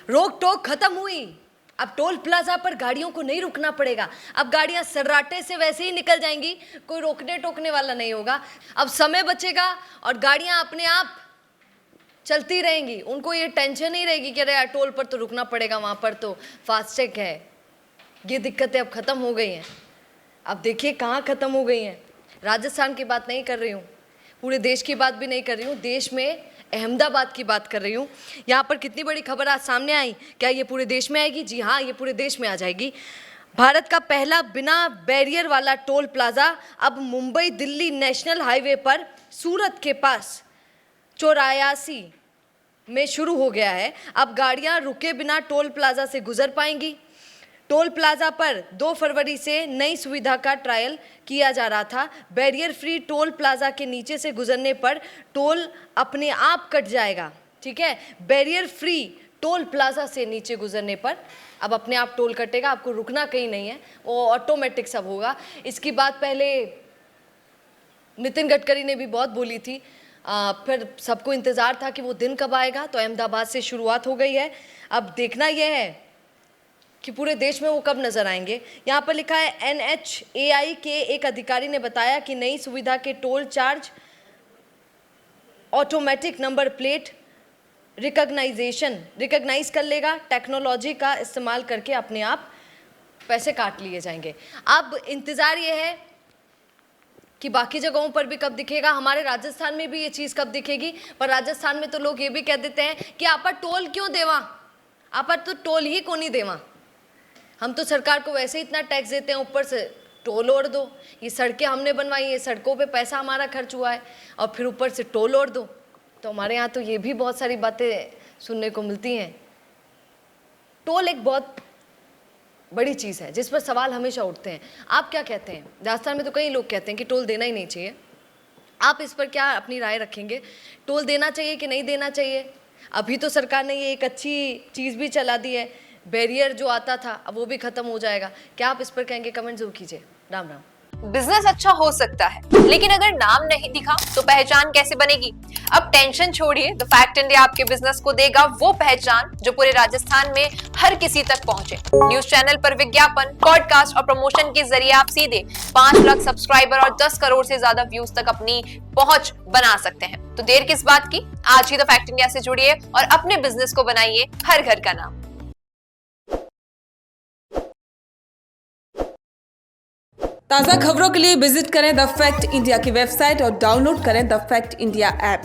रोक टोक खत्म हुई। अब टोल प्लाजा पर गाड़ियों को नहीं रुकना पड़ेगा। अब गाड़ियां सर्राटे से वैसे ही निकल जाएंगी, कोई रोकने टोकने वाला नहीं होगा। अब समय बचेगा और गाड़ियां अपने आप चलती रहेंगी। उनको ये टेंशन नहीं रहेगी कि अरे यार टोल पर तो रुकना पड़ेगा, वहाँ पर तो फास्टैग है। ये दिक्कतें अब ख़त्म हो गई हैं। अब देखिए कहाँ ख़त्म हो गई हैं। राजस्थान की बात नहीं कर रही हूँ, पूरे देश की बात भी नहीं कर रही हूँ, देश में अहमदाबाद की बात कर रही हूँ। यहाँ पर कितनी बड़ी खबर आज सामने आई। क्या ये पूरे देश में आएगी? जी हाँ, ये पूरे देश में आ जाएगी। भारत का पहला बिना बैरियर वाला टोल प्लाजा अब मुंबई दिल्ली नेशनल हाईवे पर सूरत के पास 84 में शुरू हो गया है। अब गाड़ियां रुके बिना टोल प्लाजा से गुजर पाएंगी। टोल प्लाजा पर 2 फरवरी से नई सुविधा का ट्रायल किया जा रहा था। बैरियर फ्री टोल प्लाजा के नीचे से गुजरने पर टोल अपने आप कट जाएगा। ठीक है, बैरियर फ्री टोल प्लाजा से नीचे गुजरने पर अब अपने आप टोल कटेगा, आपको रुकना कहीं नहीं है, वो ऑटोमेटिक सब होगा। इसकी बात पहले नितिन गडकरी ने भी बहुत बोली थी। फिर सबको इंतज़ार था कि वो दिन कब आएगा, तो अहमदाबाद से शुरुआत हो गई है। अब देखना यह है कि पूरे देश में वो कब नज़र आएंगे। यहाँ पर लिखा है NHAI के एक अधिकारी ने बताया कि नई सुविधा के toll charge automatic number plate recognise कर लेगा। टेक्नोलॉजी का इस्तेमाल करके अपने आप पैसे काट लिए जाएंगे। अब इंतज़ार ये है कि बाकी जगहों पर भी कब दिखेगा। हमारे राजस्थान में भी ये चीज़ कब दिखेगी। पर राजस्थान में तो लोग ये भी कह देते हैं कि आप टोल क्यों देवा, आप तो टोल ही को नहीं देवा, हम तो सरकार को वैसे ही इतना टैक्स देते हैं, ऊपर से टोल ओढ़ दो। ये सड़कें हमने बनवाई है, सड़कों पे पैसा हमारा खर्च हुआ है, और फिर ऊपर से टोल ओढ़ दो। तो हमारे यहाँ तो ये भी बहुत सारी बातें सुनने को मिलती हैं। टोल एक बहुत बड़ी चीज़ है जिस पर सवाल हमेशा उठते हैं। आप क्या कहते हैं? राजस्थान में तो कई लोग कहते हैं कि टोल देना ही नहीं चाहिए। आप इस पर क्या अपनी राय रखेंगे? टोल देना चाहिए कि नहीं देना चाहिए? अभी तो सरकार ने ये एक अच्छी चीज़ भी चला दी है, बैरियर जो आता था अब वो भी खत्म हो जाएगा। क्या आप इस पर कहेंगे? कमेंट जरूर कीजिए। राम राम। बिजनेस अच्छा हो सकता है, लेकिन अगर नाम नहीं दिखा तो पहचान कैसे बनेगी? अब टेंशन छोड़िए, द फैक्ट इंडिया आपके बिजनेस को देगा वो पहचान जो पूरे राजस्थान में हर किसी तक पहुंचे। न्यूज चैनल पर विज्ञापन, पॉडकास्ट और प्रमोशन के जरिए आप सीधे 5 लाख सब्सक्राइबर और 10 करोड़ से ज्यादा व्यूज तक अपनी पहुंच बना सकते हैं। तो देर किस बात की, आज ही द फैक्ट इंडिया से जुड़िए और अपने बिजनेस को बनाइए हर घर का नाम। ताज़ा खबरों के लिए विजिट करें द फैक्ट इंडिया की वेबसाइट और डाउनलोड करें द फैक्ट इंडिया ऐप।